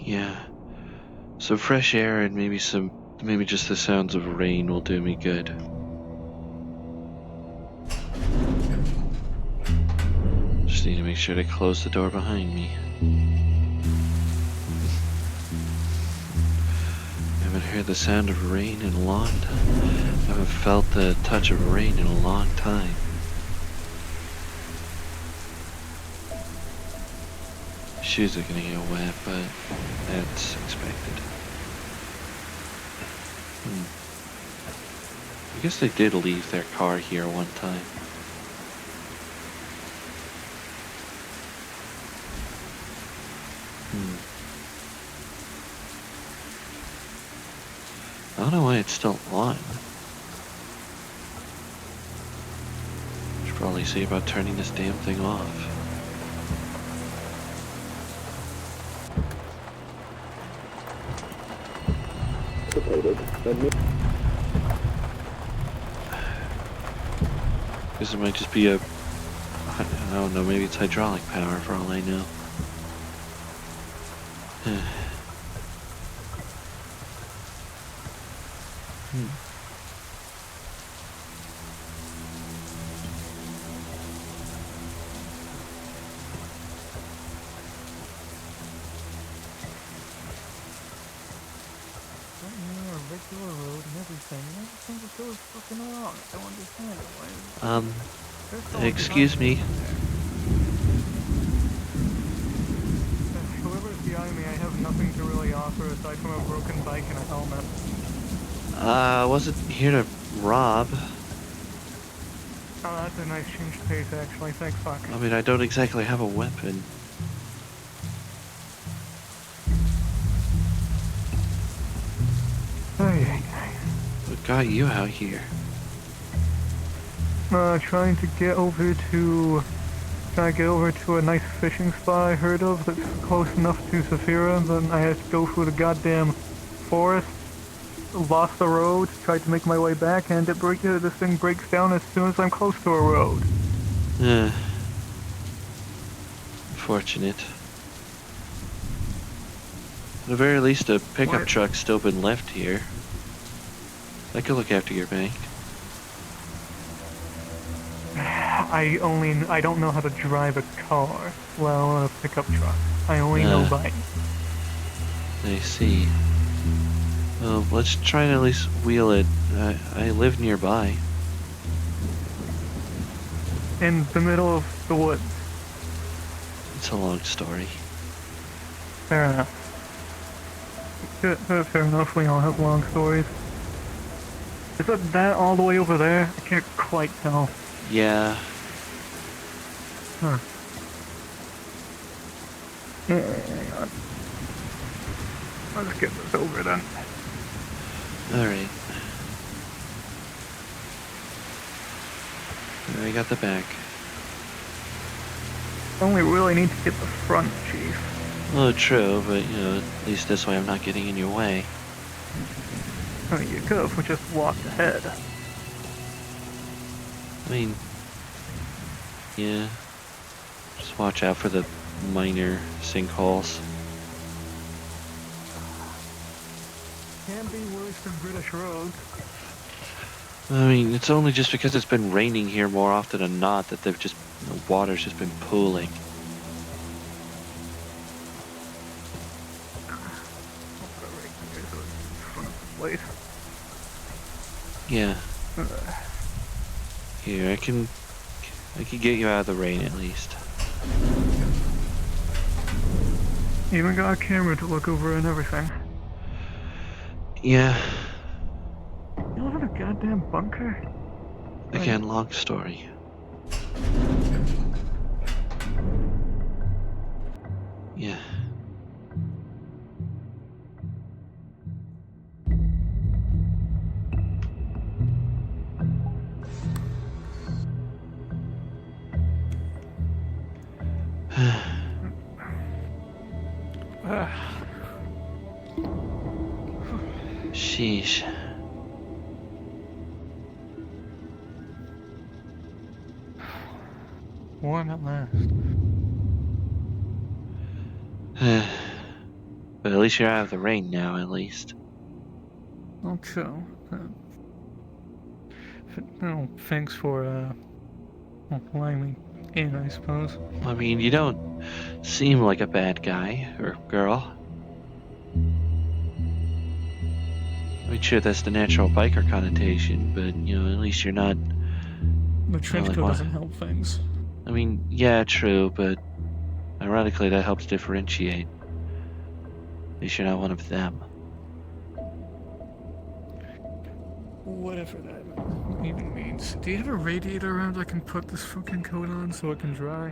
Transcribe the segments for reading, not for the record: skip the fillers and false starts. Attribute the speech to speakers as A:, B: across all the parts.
A: Yeah. Some fresh air and maybe just the sounds of rain will do me good. Just need to make sure to close the door behind me. I haven't heard the sound of rain in a long time. I haven't felt the touch of rain in a long time. Shoes are gonna get wet, but that's expected. I guess they did leave their car here one time. I don't know why it's still on. Should probably see about turning this damn thing off. Guess it might just be I don't know, maybe it's hydraulic power for all I know.
B: Regular road and everything just goes fucking wrong. I don't understand it.
A: Excuse me.
B: Whoever's behind me, I have nothing to really offer aside from a broken bike and a helmet.
A: I wasn't here to rob.
B: Oh, that's a nice change of pace, actually. Thanks, fuck.
A: I mean, I don't exactly have a weapon. What got you out here?
B: Trying to get over to a nice fishing spot I heard of that's close enough to Saphira. Then I had to go through the goddamn forest, lost the road, tried to make my way back, and this thing breaks down as soon as I'm close to a road.
A: Unfortunate. At the very least, a pickup truck's still been left here. I could look after your bank.
B: I don't know how to drive a car, well, a pickup truck. I only know bike.
A: I see. Well, let's try to at least wheel it. I live nearby.
B: In the middle of the woods.
A: It's a long story.
B: Fair enough. Fair enough, we all have long stories. Is that all the way over there? I can't quite tell.
A: Yeah.
B: Huh. Hang on. Let's get this over then.
A: Alright. I got the back.
B: Only really need to get the front, Chief.
A: Oh, true, but, at least this way I'm not getting in your way.
B: I mean, you could have just walked ahead.
A: I mean, yeah. Just watch out for the minor sinkholes.
B: Can be worse than British roads.
A: I mean, it's only just because it's been raining here more often than not that the water's just been pooling. Yeah. Here, I can get you out of the rain at least.
B: Even got a camera to look over and everything.
A: Yeah.
B: You live in a goddamn bunker?
A: Again, long story. Yeah. Sheesh.
B: Warm at last.
A: But at least you're out of the rain now, at least.
B: Okay. No, thanks for letting me in, I suppose.
A: I mean, you don't seem like a bad guy or girl. I mean, sure, that's the natural biker connotation, but, at least you're not...
B: The trench
A: like
B: coat
A: what?
B: doesn't help things.
A: I mean, yeah, true, but ironically that helps differentiate. At least you're not one of them.
B: Whatever that even means. Do you have a radiator around I can put this fucking coat on so it can dry?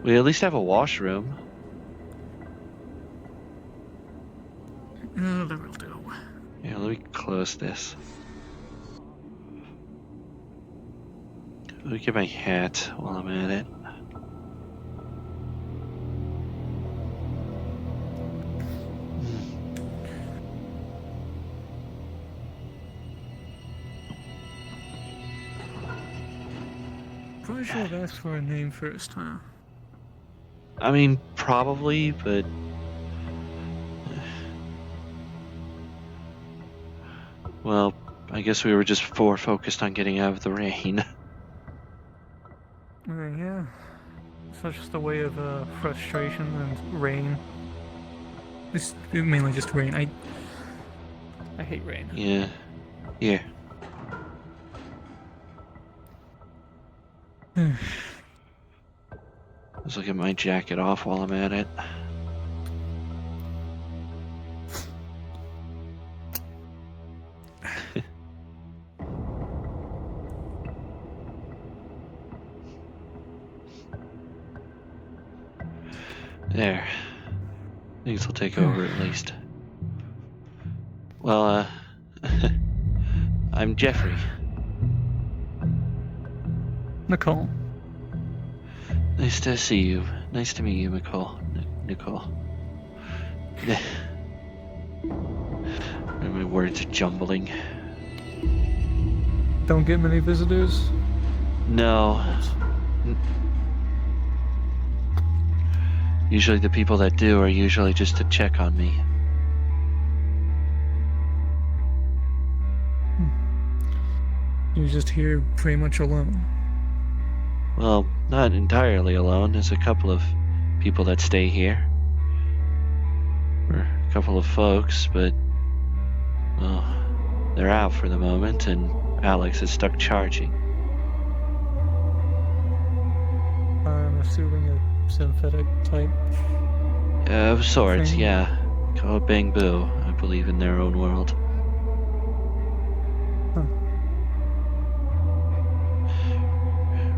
A: We at least have a washroom.
B: That will do.
A: Here, let me close this. Let me get my hat while I'm at it.
B: Probably should have asked for a name first, huh?
A: I mean, probably, but... Well, I guess we were just focused on getting out of the rain.
B: Yeah. It's just a way of frustration and rain. It's mainly just rain. I hate rain.
A: Yeah. Here. Let's look at my jacket off while I'm at it. There. Things will take over at least. Well, I'm Jeffrey.
B: Nicole.
A: Nice to see you. Nice to meet you, Nicole. Nicole. My words are jumbling.
B: Don't get many visitors?
A: No. Usually the people that do are usually just to check on me.
B: You're just here pretty much alone.
A: Well, not entirely alone. There's a couple of people that stay here. Or a couple of folks, but... well, they're out for the moment, and Alex is stuck charging.
B: I'm assuming a synthetic type.
A: Of sorts,
B: thing.
A: yeah. Called Bang Boo, I believe, in their own world.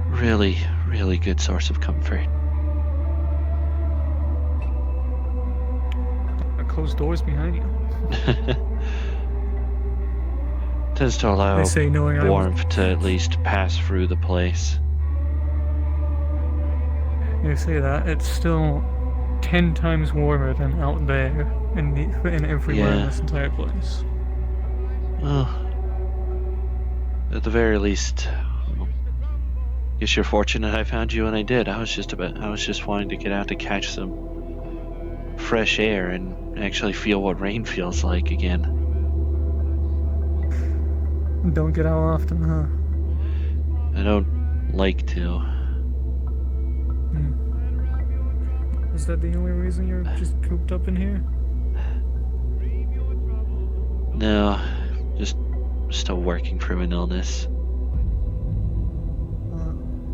A: Really, really good source of comfort.
B: Closed doors behind you.
A: Tends to allow
B: They say knowing I was,
A: warmth to at least pass through the place.
B: they say that it's still 10 times warmer than out there in everywhere in
A: Yeah.
B: this entire place.
A: Well, at the very least, guess you're fortunate I found you when I did. I was just wanting to get out to catch some fresh air and actually feel what rain feels like again.
B: Don't get out often, huh?
A: I don't like to.
B: Is that the only reason you're just cooped up in here?
A: No, just still working through an illness.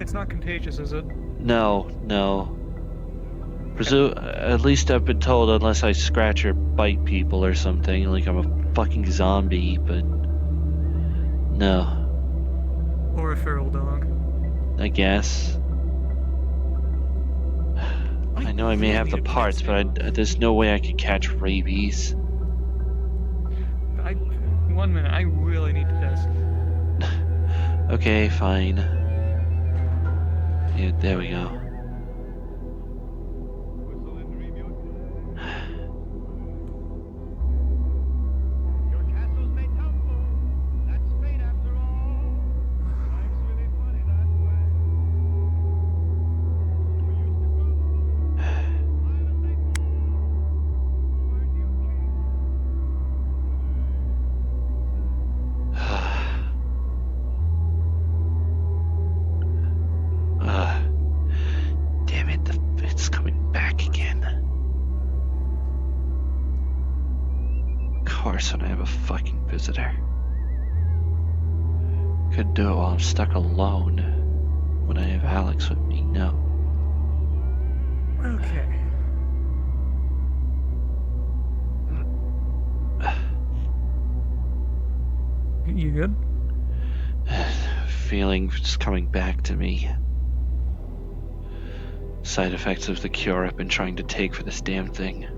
B: It's not contagious, is it?
A: No. At least I've been told unless I scratch or bite people or something, like I'm a fucking zombie, but no,
B: Or a feral dog?
A: I guess. I know I may have the parts, but there's no way I could catch rabies.
B: 1 minute, I really need to test.
A: Okay, fine. Yeah, there we go. worse when I have a fucking visitor. Couldn't do it while I'm stuck alone. When I have Alex with me, no.
B: Okay. You good?
A: Feeling just coming back to me. Side effects of the cure I've been trying to take for this damn thing.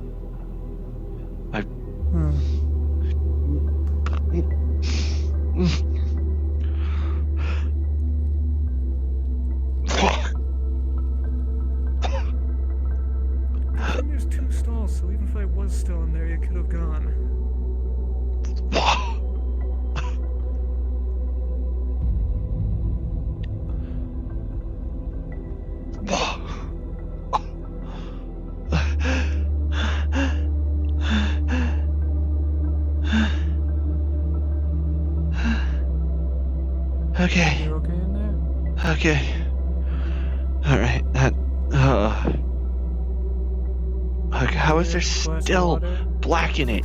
B: There's 2 stalls, so even if I was still in there, you could have gone.
A: Okay.
B: You're okay in there?
A: Okay. Alright, okay, how is there still black in it?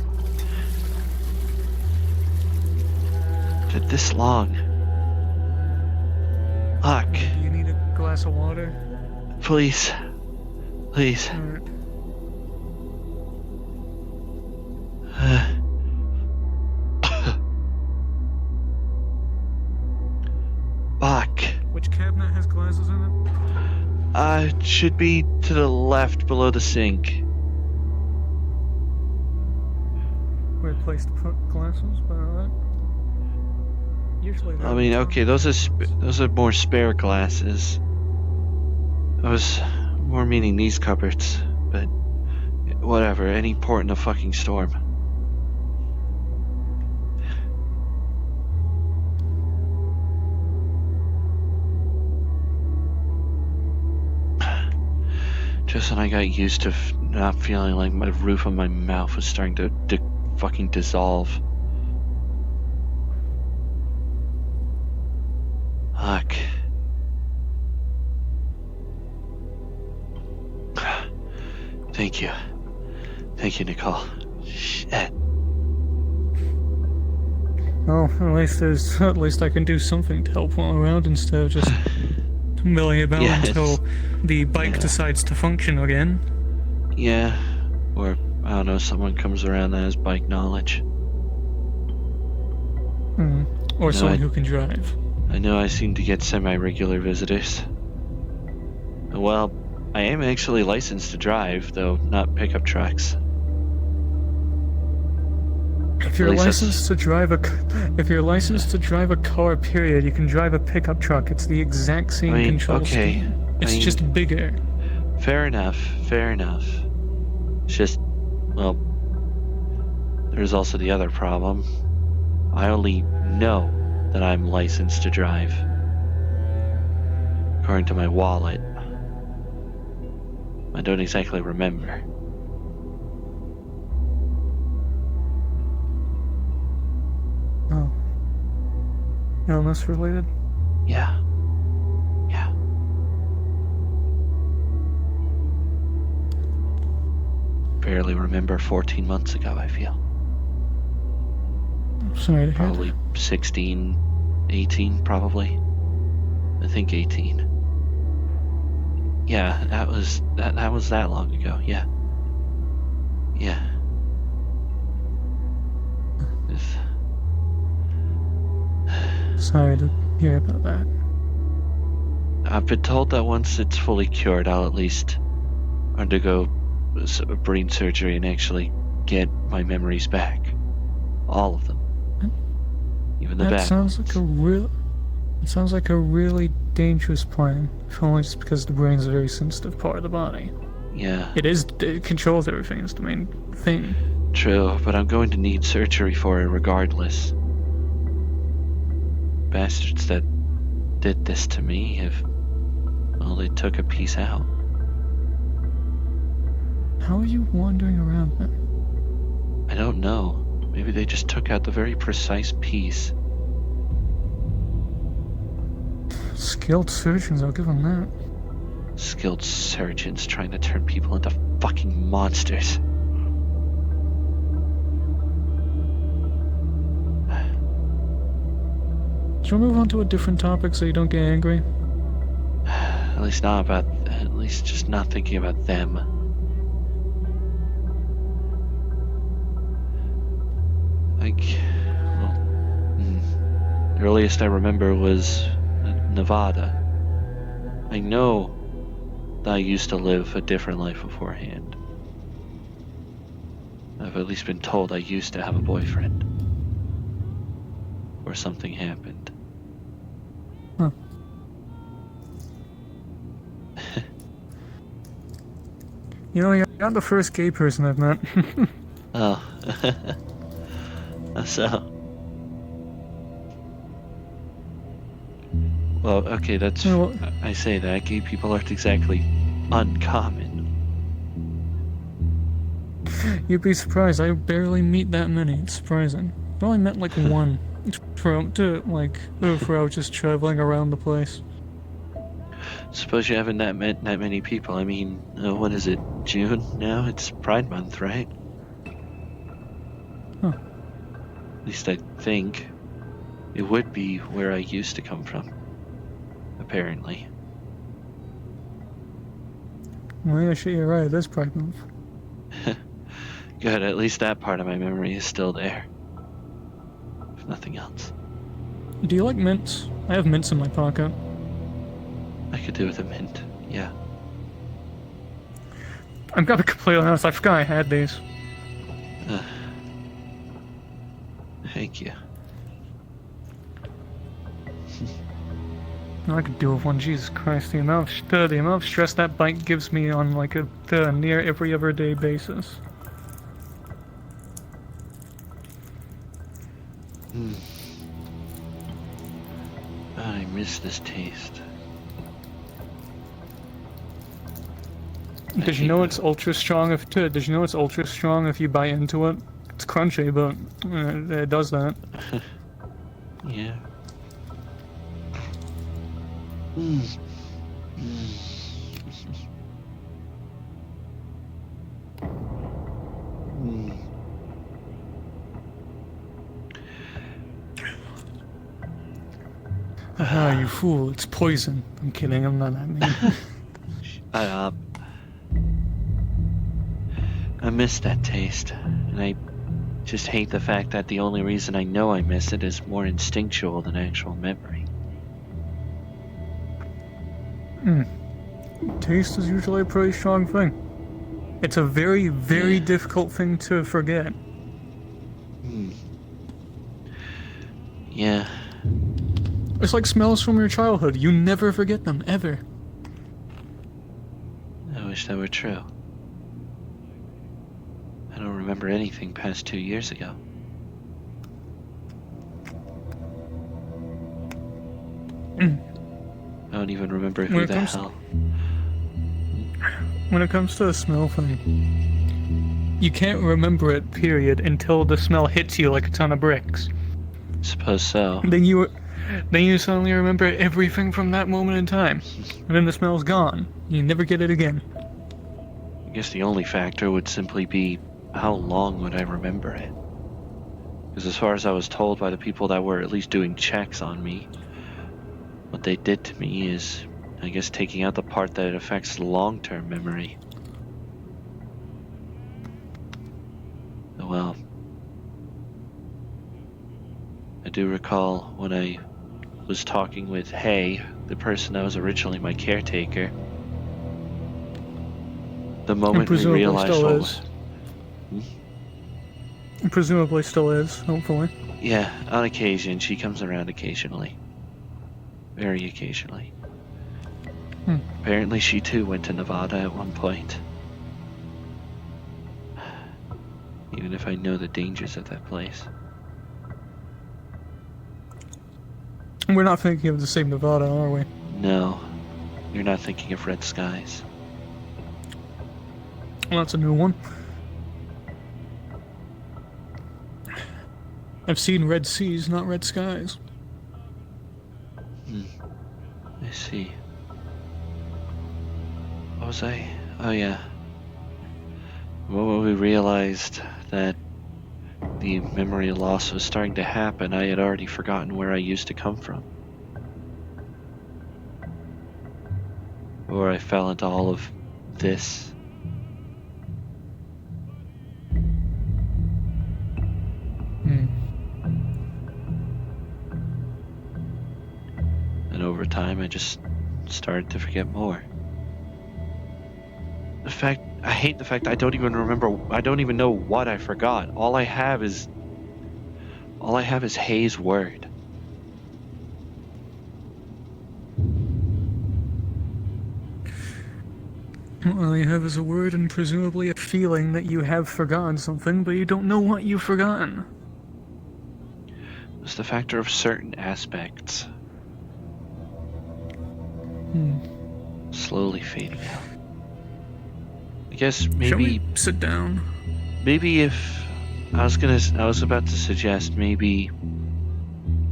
A: For this long. Fuck.
B: Do you need a glass of water?
A: Please. Please.
B: Alright.
A: Fuck.
B: Which cabinet has glasses in it?
A: It should be to the left below the sink.
B: Weird place to put glasses, but alright. Usually
A: I mean, okay, those are more spare glasses. I was more meaning these cupboards, but whatever, any port in a fucking storm. Just when I got used to not feeling like my roof of my mouth was starting to fucking dissolve. Fuck. Thank you. Thank you, Nicole. Shit.
B: Well, at least I can do something to help while around instead of just milling about until the bike decides to function again.
A: Yeah. Or, I don't know, someone comes around that has bike knowledge.
B: Or someone who can drive.
A: I know I seem to get semi-regular visitors. Well, I am actually licensed to drive, though not pickup trucks.
B: If you're licensed to drive a car, period, you can drive a pickup truck. It's the exact same control scheme. It's just bigger.
A: Fair enough. It's just, well, there's also the other problem. I only know that I'm licensed to drive, according to my wallet. I don't exactly remember.
B: Oh. Illness related?
A: Yeah. Barely remember 14 months ago, I feel.
B: Sorry to hear
A: Probably 16, 18, probably. I think 18. Yeah, that was that long ago, yeah.
B: Sorry to hear about that.
A: I've been told that once it's fully cured, I'll at least undergo brain surgery and actually get my memories back. All of them. Even the bad ones.
B: It sounds like a really dangerous plan, if only just because the brain's a very sensitive part of the body.
A: Yeah.
B: It controls everything, it's the main thing.
A: True, but I'm going to need surgery for it regardless. Bastards that did this to me they took a piece out.
B: How are you wandering around then?
A: I don't know. Maybe they just took out the very precise piece.
B: Skilled surgeons, I'll give them that.
A: Skilled surgeons trying to turn people into fucking monsters.
B: Shall we move on to a different topic so you don't get angry?
A: At least not about. At least just not thinking about them. Like, well, the earliest I remember was Nevada. I know that I used to live a different life beforehand. I've at least been told I used to have a boyfriend. Or something happened.
B: Huh. You know, you're not the first gay person I've met.
A: Oh. So. Well, okay, that's.
B: Well,
A: I say that. Gay people aren't exactly uncommon.
B: you'd be surprised. I barely meet that many. It's surprising. I only met like one. For I was just traveling around the place.
A: Suppose you haven't met that many people. I mean, what is it? June now? It's Pride Month, right?
B: Huh.
A: At least I think. It would be where I used to come from. Apparently.
B: Well, yeah, shit, you're right. It is Pride Month.
A: Good, at least that part of my memory is still there. If nothing else.
B: Do you like mints? I have mints in my pocket.
A: I could do with a mint, yeah.
B: I've got to be completely honest. I forgot I had these.
A: Thank you.
B: I could do with one. Jesus Christ, the amount of stress that bike gives me on like a near every other day basis.
A: I miss this taste.
B: Did you know it's ultra strong if you bite into it? It's crunchy, but it does that.
A: Yeah.
B: Ah, you fool! It's poison. I'm kidding. I'm not that mean.
A: I miss that taste, and I just hate the fact that the only reason I know I miss it is more instinctual than actual memory.
B: Taste is usually a pretty strong thing. It's a very, very difficult thing to forget.
A: Yeah.
B: It's like smells from your childhood. You never forget them, ever.
A: I wish that were true. I don't remember anything past 2 years ago. I don't even remember who the hell.
B: When it comes to the smell thing, you can't remember it, period, until the smell hits you like a ton of bricks.
A: Suppose so.
B: Then you suddenly remember everything from that moment in time, and then the smell's gone. You never get it again.
A: I guess the only factor would simply be how long would I remember it? Because as far as I was told by the people that were at least doing checks on me, what they did to me is, I guess, taking out the part that it affects long-term memory. Well, I do recall when I was talking with Hay, the person that was originally my caretaker, the moment we realized what was...
B: Presumably still is, hopefully.
A: Yeah, on occasion. She comes around occasionally. Very occasionally. Apparently she too went to Nevada at one point. Even if I know the dangers of that place.
B: We're not thinking of the same Nevada, are we?
A: No. You're not thinking of Red Skies.
B: Well, that's a new one. I've seen red seas, not red skies.
A: I see. What was I? Oh yeah. Well, we realized that the memory loss was starting to happen, I had already forgotten where I used to come from. Or I fell into all of this. And over time, I just started to forget more. I hate the fact I don't even remember, I don't even know what I forgot. All I have is Hayes' word.
B: All you have is a word and presumably a feeling that you have forgotten something, but you don't know what you've forgotten.
A: It's the factor of certain aspects. Slowly fading out. I guess maybe...
B: Shall we sit down?
A: Maybe if... I was about to suggest maybe...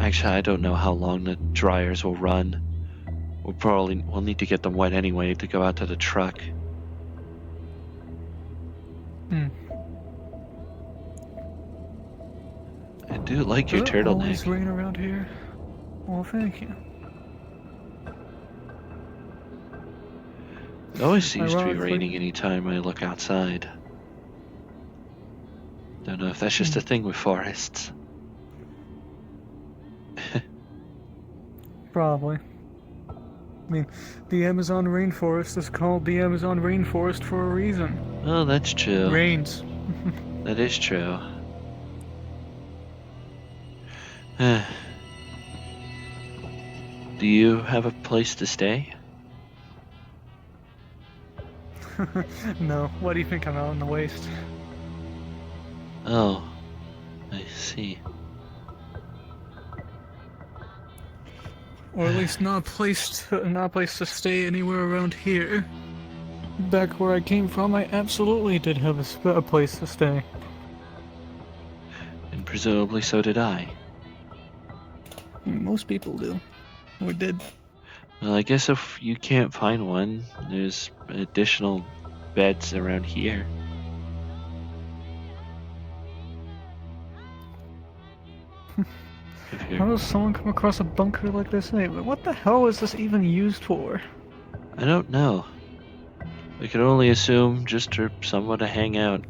A: Actually, I don't know how long the dryers will run. We'll need to get them wet anyway to go out to the truck. I do like your turtleneck.
B: Always rain around here. Well, thank you.
A: It always seems to be
B: Ironically-
A: raining anytime I look outside. Don't know if that's just a thing with forests.
B: Probably. I mean, the Amazon rainforest is called the Amazon rainforest for a reason.
A: Oh, that's true.
B: Rains.
A: That is true. Do you have a place to stay?
B: No, why do you think I'm out in the waste?
A: Oh, I see.
B: Or at least not a place to stay anywhere around here. Back where I came from, I absolutely did have a place to stay.
A: And presumably so did I.
B: Most people do. Or did.
A: Well, I guess if you can't find one, there's additional beds around here.
B: How does someone come across a bunker like this anyway? What the hell is this even used for?
A: I don't know. I could only assume just for someone to hang out.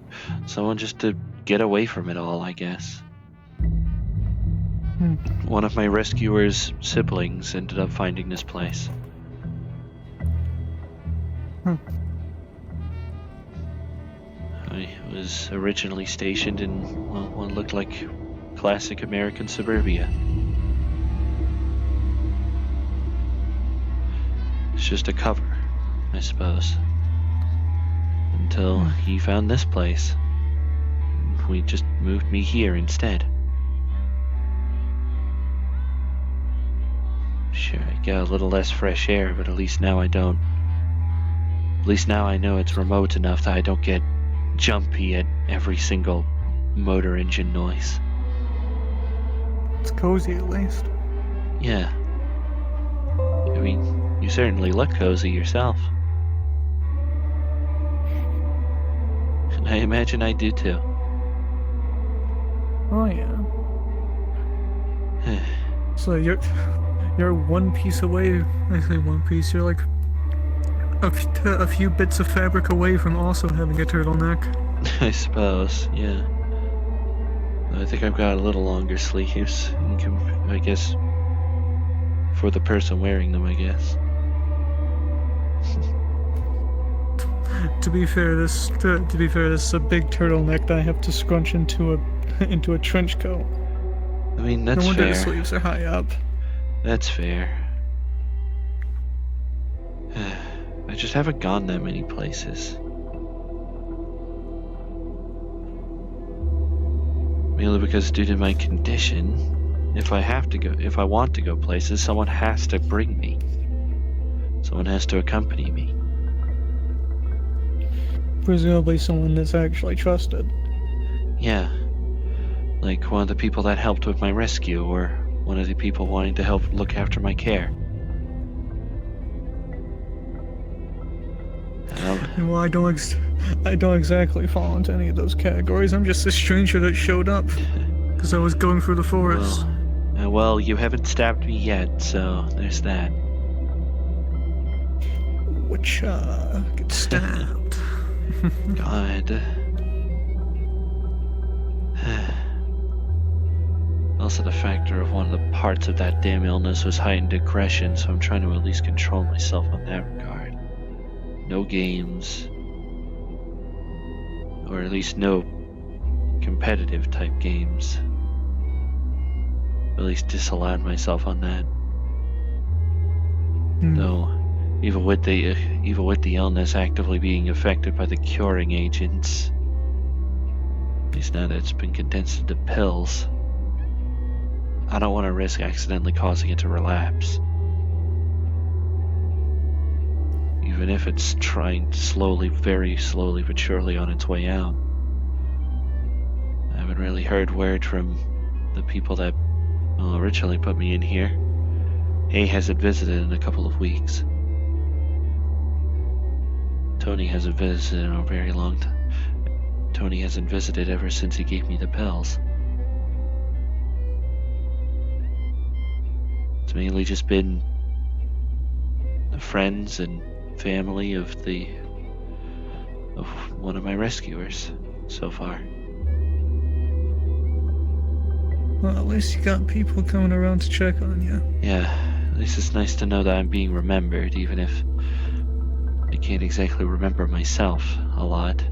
A: Someone just to get away from it all, I guess. One of my rescuer's siblings ended up finding this place. I was originally stationed in, well, what looked like classic American suburbia. It's just a cover, I suppose. Until he found this place. We just moved me here instead. Sure, I got a little less fresh air, but at least now I don't. At least now I know it's remote enough that I don't get jumpy at every single motor engine noise.
B: It's cozy at least.
A: Yeah. I mean, you certainly look cozy yourself. And I imagine I do too.
B: Oh yeah. So you're one piece away. I say one piece. You're like a few bits of fabric away from also having a turtleneck.
A: I suppose, yeah. I think I've got a little longer sleeves, I guess, for the person wearing them, I guess.
B: To be fair, this is a big turtleneck that I have to scrunch into a trench coat.
A: I mean, that's
B: no wonder
A: fair.
B: the sleeves are high up.
A: That's fair. I just haven't gone that many places. Mainly because due to my condition, if I want to go places, someone has to bring me. Someone has to accompany me.
B: Presumably someone that's actually trusted.
A: Yeah. Like one of the people that helped with my rescue, or one of the people wanting to help look after my care.
B: Well, I don't exactly fall into any of those categories. I'm just a stranger that showed up because I was going through the forest.
A: Well, you haven't stabbed me yet, so there's that.
B: Which, get stabbed.
A: God. Also, the factor of one of the parts of that damn illness was heightened aggression, so I'm trying to at least control myself on that regard. No games. Or at least no competitive type games. At least disallowed myself on that. No. Even with the illness actively being affected by the curing agents. At least now that it's been condensed into pills. I don't want to risk accidentally causing it to relapse. Even if it's trying slowly, very slowly but surely on its way out. I haven't really heard word from the people that originally put me in here. Hay hasn't visited in a couple of weeks. Tony hasn't visited in a very long time. Tony hasn't visited ever since he gave me the pills. It's mainly just been the friends and family of one of my rescuers so far.
B: Well, at least you got people coming around to check on you.
A: Yeah, at least it's nice to know that I'm being remembered, even if I can't exactly remember myself a lot.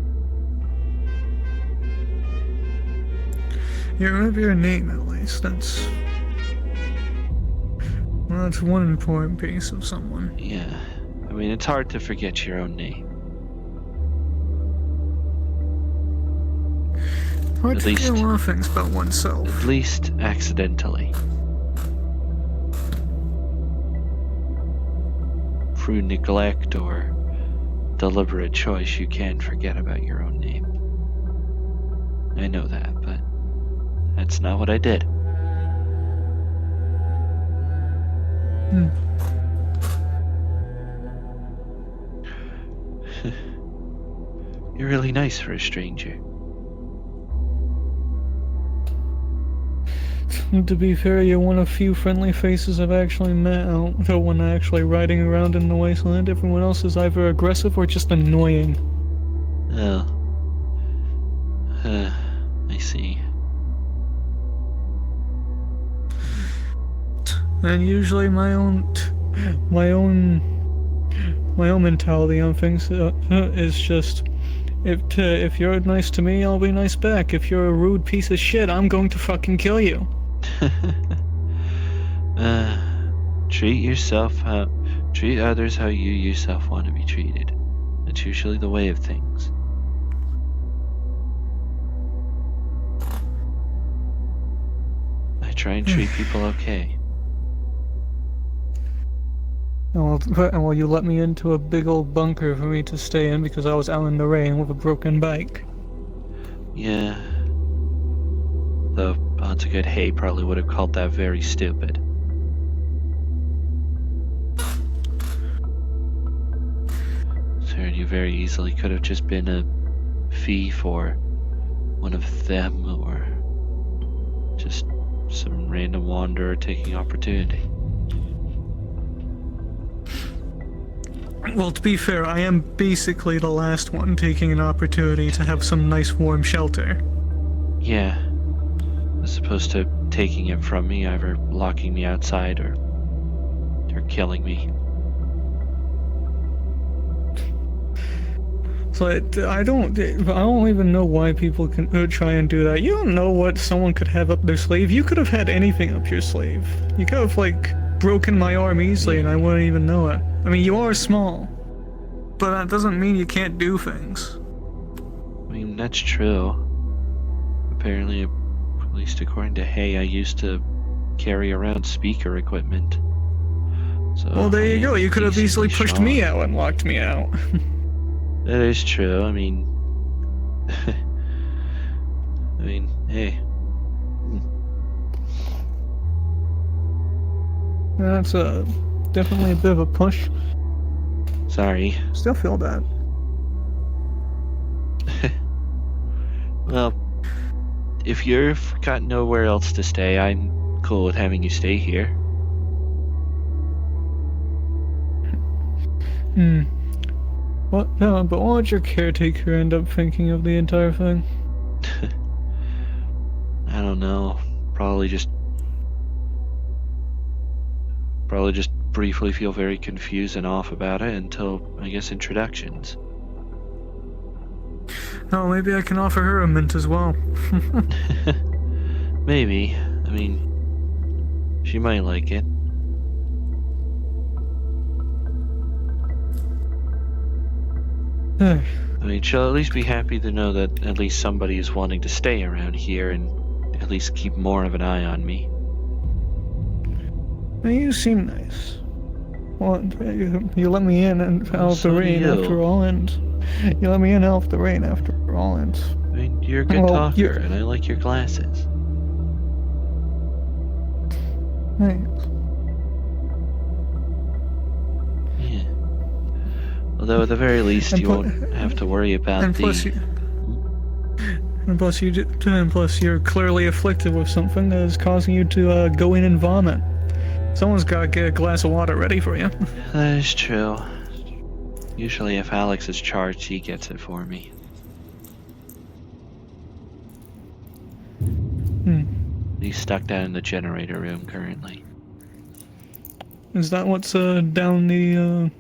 B: You remember your name at least. That's one important piece of someone.
A: Yeah, I mean, it's hard to forget your own name.
B: Hard to forget a lot of things about oneself.
A: At least accidentally. Through neglect or deliberate choice, you can forget about your own name. I know that, but that's not what I did. You're really nice for a stranger.
B: To be fair, you're one of few friendly faces I've actually met out though when actually riding around in the wasteland. Everyone else is either aggressive or just annoying.
A: Oh. I see.
B: And usually my own mentality on things is just, if you're nice to me, I'll be nice back. If you're a rude piece of shit, I'm going to fucking kill you.
A: Treat others how you yourself want to be treated. That's usually the way of things. I try and treat people okay.
B: Well, you let me into a big old bunker for me to stay in because I was out in the rain with a broken bike.
A: Yeah. Though odds are good Hay probably would have called that very stupid. Sure, you very easily could have just been a thief or one of them, or just some random wanderer taking opportunity.
B: Well, to be fair, I am basically the last one taking an opportunity to have some nice warm shelter.
A: Yeah. As opposed to taking it from me, either locking me outside or killing me.
B: So I don't even know why people can try and do that. You don't know what someone could have up their sleeve. You could have had anything up your sleeve. You could have, like, broken my arm easily and I wouldn't even know it. I mean, you are small, but that doesn't mean you can't do things.
A: I mean, that's true. Apparently, at least according to Hay, I used to carry around speaker equipment. So
B: well, there you go. You could have easily pushed me out and locked me out.
A: That is true. I mean, hey.
B: That's definitely a bit of a push.
A: Sorry.
B: Still feel bad.
A: Well, if you've got nowhere else to stay, I'm cool with having you stay here.
B: What? No, but what would your caretaker end up thinking of the entire thing?
A: I don't know. Probably just briefly feel very confused and off about it until, I guess, introductions.
B: Oh, maybe I can offer her a mint as well.
A: Maybe. I mean, she might like it. I mean, she'll at least be happy to know that at least somebody is wanting to stay around here and at least keep more of an eye on me.
B: Now, you seem nice. Well, you let me in and out of the rain after all, and you let me in out of the rain after all, and
A: I mean, you're a good talker, and I like your glasses.
B: Thanks.
A: Yeah. Although at the very least, you won't have to worry about
B: and plus you're clearly afflicted with something that is causing you to go in and vomit. Someone's got to get a glass of water ready for you.
A: That is true. Usually if Alex is charged, he gets it for me. He's stuck down in the generator room currently.
B: Is that what's down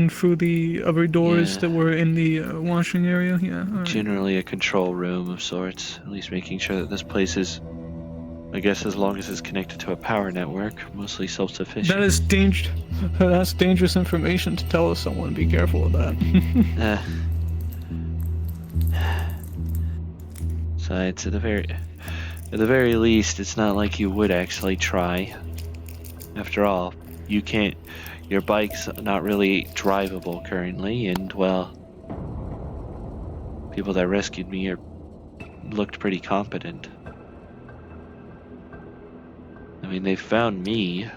B: through the other doors that were in the washing area? Yeah. Right.
A: Generally a control room of sorts. At least making sure that this place is, I guess, as long as it's connected to a power network, mostly self-sufficient.
B: That is that's dangerous information to tell someone. Be careful of that.
A: Besides, at the very least, it's not like you would actually try. After all, your bike's not really drivable currently, and well, people that rescued me looked pretty competent. I mean, they found me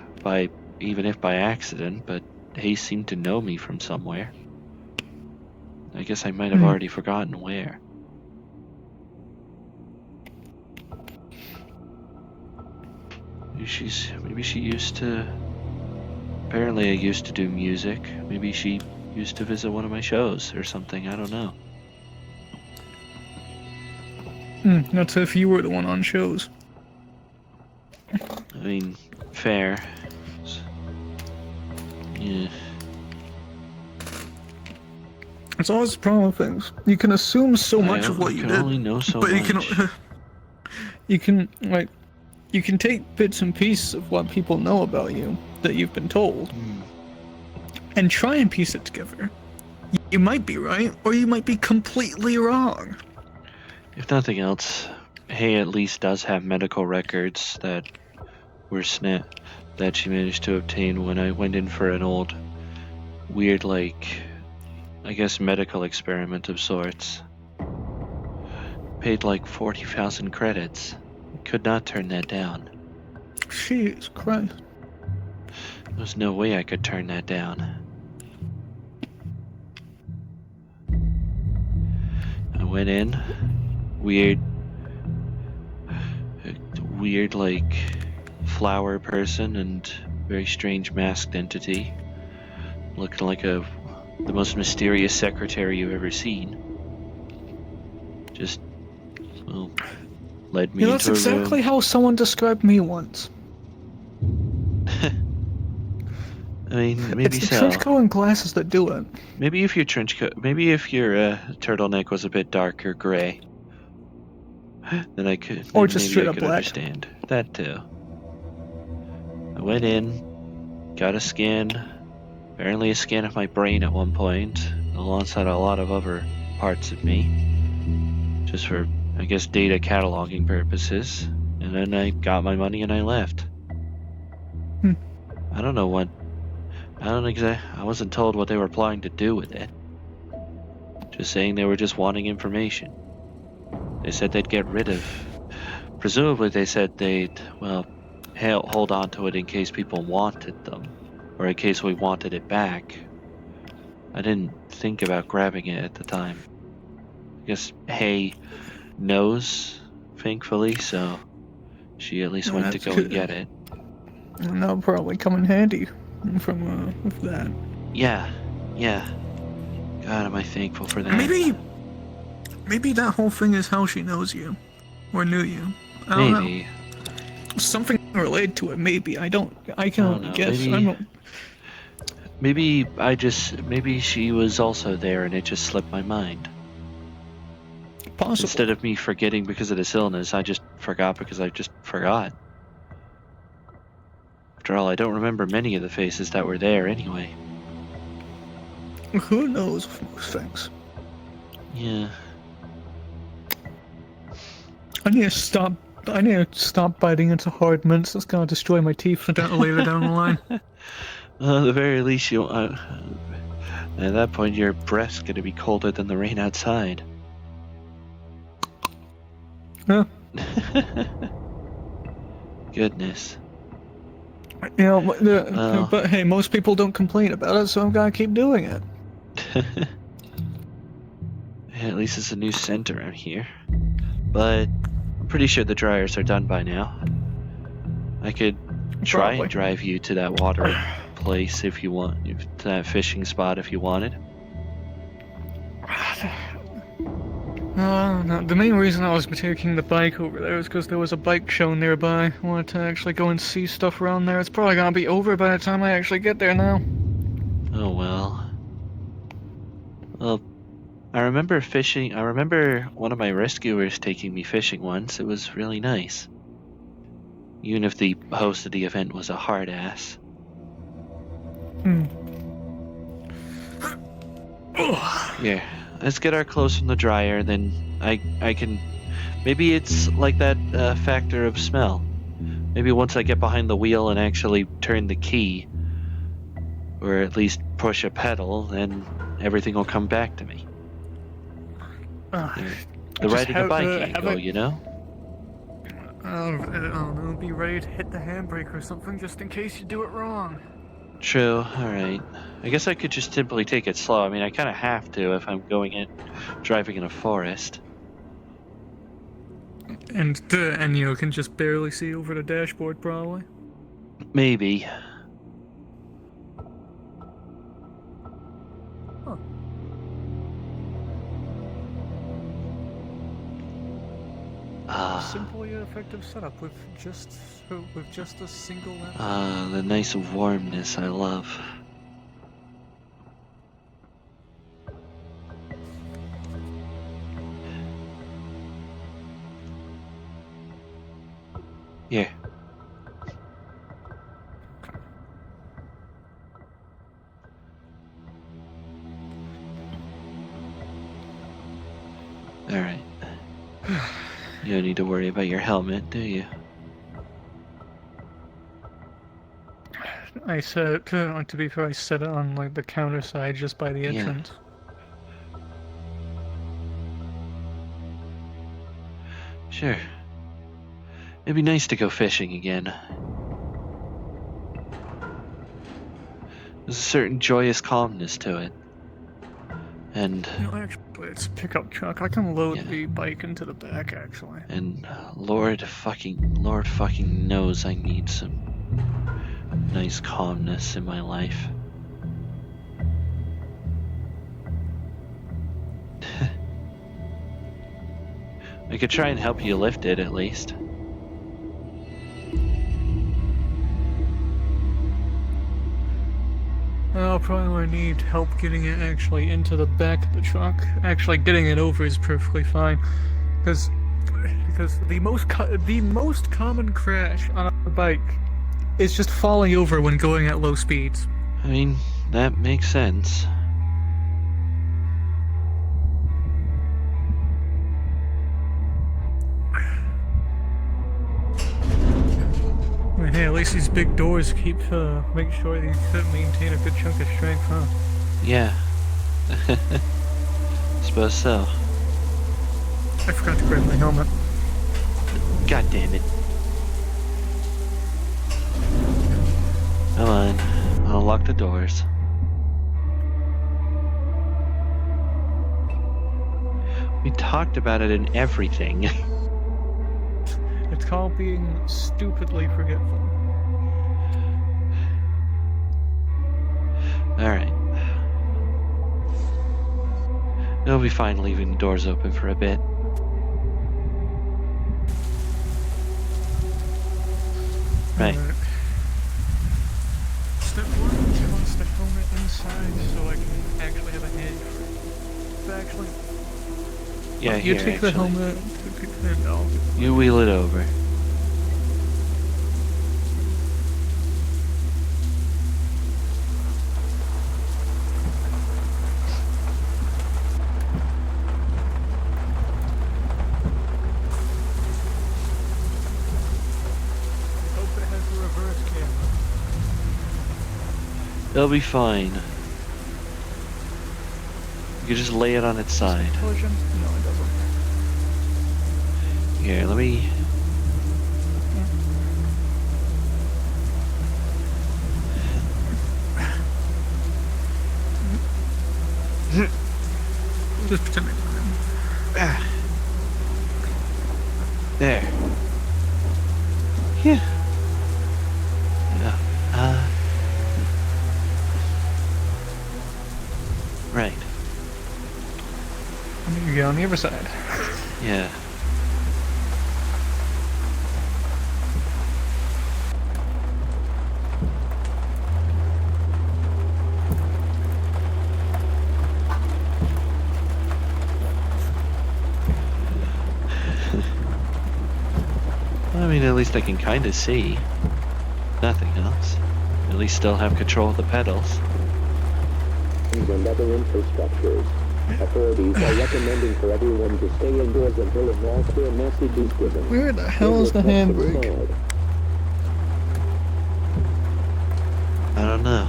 A: even if by accident, but they seemed to know me from somewhere. I guess I might have already forgotten where. Maybe she used to. Apparently, I used to do music. Maybe she used to visit one of my shows or something. I don't know.
B: That's if you were the one on shows.
A: I mean, fair. Yeah.
B: It's always the problem with things. You can assume so much of what you did.
A: You can only know so much.
B: You can take bits and pieces of what people know about you that you've been told and try and piece it together. You might be right, or you might be completely wrong.
A: If nothing else, Hay at least does have medical records that were that she managed to obtain when I went in for an old, weird, I guess, medical experiment of sorts. Paid 40,000 credits. Could not turn that down.
B: Jesus Christ.
A: There's no way I could turn that down. I went in. Weird flower person and very strange masked entity. Looking like the most mysterious secretary you've ever seen. Just, well, led me into a room.
B: That's exactly how someone described me once.
A: I mean, maybe
B: it's the
A: so.
B: trench coat and glasses that do it.
A: Maybe if your turtleneck was a bit darker gray, then I could.
B: Or just straight up black.
A: Understand that too. I went in, got a scan, apparently a scan of my brain at one point, alongside a lot of other parts of me, just for, I guess, data cataloging purposes. And then I got my money and I left. I don't know what. I wasn't told what they were planning to do with it. Just saying they were just wanting information. They said they'd get rid of. Presumably they said they'd, hold on to it in case people wanted them, or in case we wanted it back. I didn't think about grabbing it at the time. I guess Hay nose, thankfully, so she at least went to
C: That's
A: go and
C: good.
A: get it.
C: And that'll probably come in handy from with that.
A: Yeah. God, am I thankful for that.
C: Maybe that whole thing is how she knows you, or knew you. I don't
A: Maybe.
C: know. Something related to it. Maybe I can only
A: know,
C: guess.
A: maybe, maybe she was also there and it just slipped my mind.
C: Possible.
A: Instead of me forgetting because of this illness, I just forgot because I just forgot. After all, I don't remember many of the faces that were there anyway.
C: Who knows with most things?
A: Yeah.
C: I need to stop biting into hard mints. That's gonna destroy my teeth later down the line.
A: Well, at the very least, at that point, your breath's gonna be colder than the rain outside.
C: Yeah.
A: Goodness.
C: You know, but hey, most people don't complain about it, so I'm gonna keep doing it.
A: Yeah, at least it's a new scent around here. But I'm pretty sure the dryers are done by now. I could try
C: Probably.
A: and drive you to that water place if you want, to that fishing spot if you wanted.
C: No, the main reason I was taking the bike over there is because there was a bike show nearby. I wanted to actually go and see stuff around there. It's probably gonna be over by the time I actually get there now.
A: Oh well. Well, I remember fishing. I remember one of my rescuers taking me fishing once. It was really nice. Even if the host of the event was a hard ass. Here, let's get our clothes from the dryer, then I can... Maybe it's like that factor of smell. Maybe once I get behind the wheel and actually turn the key, or at least push a pedal, then everything will come back to me. The riding a bike angle, you know?
C: I don't know, be ready to hit the handbrake or something just in case you do it wrong.
A: True, alright. I guess I could just simply take it slow. I mean, I kind of have to if I'm driving in a forest.
C: And you can just barely see over the dashboard, probably.
A: Maybe.
C: Simple yet effective setup with just a single laptop.
A: The nice warmness I love. Here. Alright. You don't need to worry about your helmet, do you?
C: I set it, to be fair, I set it on like the counter side just by the entrance.
A: Sure. It'd be nice to go fishing again. There's a certain joyous calmness to it. And...
C: You know, actually, it's a pickup truck. I can load the bike into the back, actually.
A: And Lord fucking knows I need some nice calmness in my life. I could try and help you lift it, at least.
C: I'll probably need help getting it actually into the back of the truck. Actually, getting it over is perfectly fine, because the most common crash on a bike is just falling over when going at low speeds.
A: I mean, that makes sense.
C: Hey, at least these big doors make sure you maintain a good chunk of strength, huh?
A: Yeah. Suppose so.
C: I forgot to grab my helmet.
A: God damn it. Come on, I'll lock the doors. We talked about it in everything.
C: It's called being stupidly forgetful.
A: Alright. It'll be fine leaving the doors open for a bit. Right.
C: Alright. Step 1, toss the helmet inside so I can actually have a hand for it. Actually,
A: Yeah,
C: you
A: here,
C: take the
A: actually.
C: helmet, and I'll do it.
A: You wheel it over.
C: Hope it has a reverse camera.
A: It'll be fine. You can just lay it on its side.
C: Collision? No, it doesn't.
A: Here, let me...
C: Just pretend it's fine.
A: There. Yeah. Yeah. Right.
C: And you get on the other side.
A: Yeah. I mean, at least I can kind of see. Nothing else. At least still have control of the pedals.
D: And other infrastructures. Authorities are recommending for everyone to stay indoors until a more clear message is given.
C: Where the hell is the handbrake?
A: I don't know.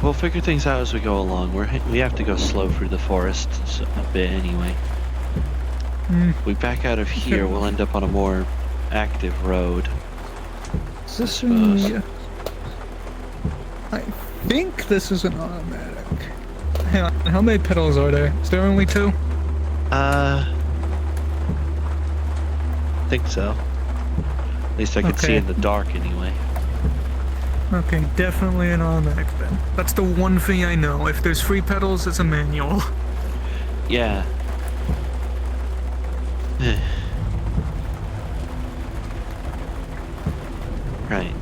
A: We'll figure things out as we go along. We have to go slow through the forest a bit anyway. We back out of here, we'll end up on a more active road.
C: Is this
A: suppose.
C: I think this is an automatic. Hang on, how many pedals are there? Is there only 2?
A: Think so. At least I could see
C: Okay.
A: in the dark anyway.
C: Okay, definitely an automatic then. That's the one thing I know. If there's 3 pedals, it's a manual.
A: Yeah. Right.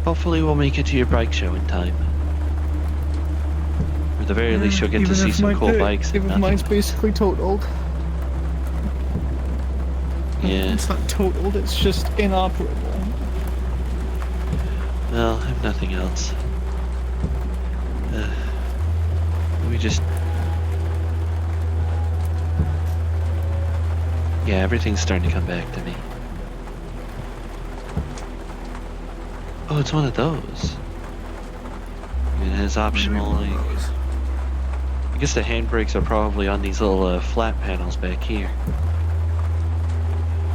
A: Hopefully we'll make it to your bike show in time. Or at the very least you'll get to see some cool bikes and
C: Even if
A: nothing
C: mine's
A: else.
C: basically totaled.
A: Yeah.
C: It's not totaled, it's just inoperable.
A: Well, I have nothing else. Let me just... Yeah, everything's starting to come back to me. Oh, it's one of those. It has optional, like... I guess the handbrakes are probably on these little flat panels back here.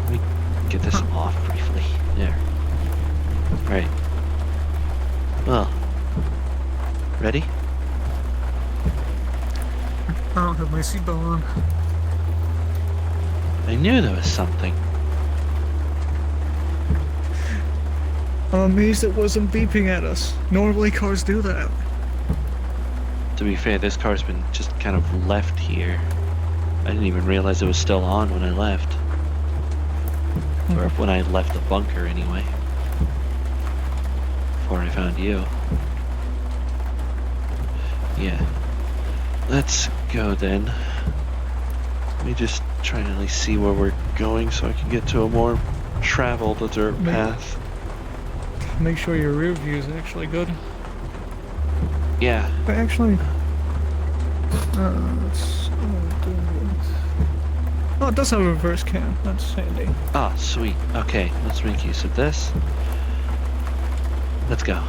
A: Let me get this off briefly. There. Right. Well. Ready?
C: I don't have my seatbelt on.
A: I knew there was something.
C: I'm amazed it wasn't beeping at us. Normally cars do that.
A: To be fair, this car's been just kind of left here. I didn't even realize it was still on when I left. Or when I left the bunker anyway. Before I found you. Yeah. Let's go then. Let me just try and at least see where we're going so I can get to a more traveled dirt path.
C: Make sure your rear view is actually good.
A: Yeah.
C: But actually, oh, it does have a reverse cam. That's handy.
A: Ah, sweet. Okay, let's make use of this. Let's go.